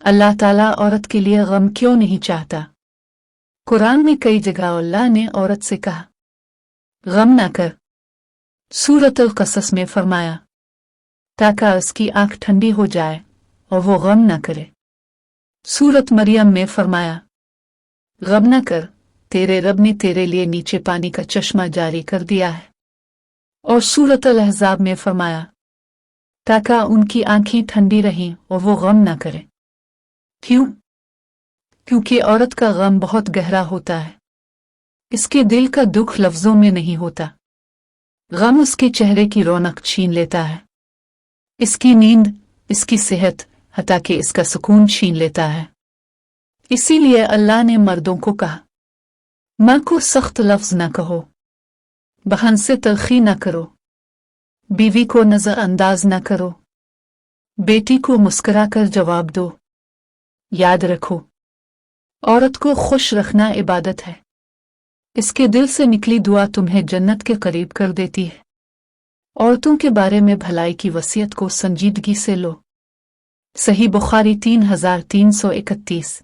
अल्लाह ताला औरत के लिए गम क्यों नहीं चाहता? कुरान में कई जगह अल्लाह ने औरत से कहा गम ना कर। सूरत अल कसस में फरमाया ताकि उसकी आंख ठंडी हो जाए और वो गम ना करे। सूरत मरियम में फरमाया गम ना कर, तेरे रब ने तेरे लिए नीचे पानी का चश्मा जारी कर दिया है। और सूरत अल अहज़ाब में फरमाया ताकि उनकी आंखें ठंडी रहें और वो गम ना करें। क्यों? क्योंकि औरत का गम बहुत गहरा होता है। इसके दिल का दुख लफ्जों में नहीं होता। गम उसके चेहरे की रौनक छीन लेता है, इसकी नींद, इसकी सेहत, हत्ता कि इसका सुकून छीन लेता है। इसीलिए अल्लाह ने मर्दों को कहा मां को सख्त लफ्ज न कहो, बहन से तलखी न करो, बीवी को नजरअंदाज न करो, बेटी को मुस्कुरा कर जवाब दो। याद रखो, औरत को खुश रखना इबादत है। इसके दिल से निकली दुआ तुम्हें जन्नत के करीब कर देती है। औरतों के बारे में भलाई की वसीयत को संजीदगी से लो। सही बुखारी 3331।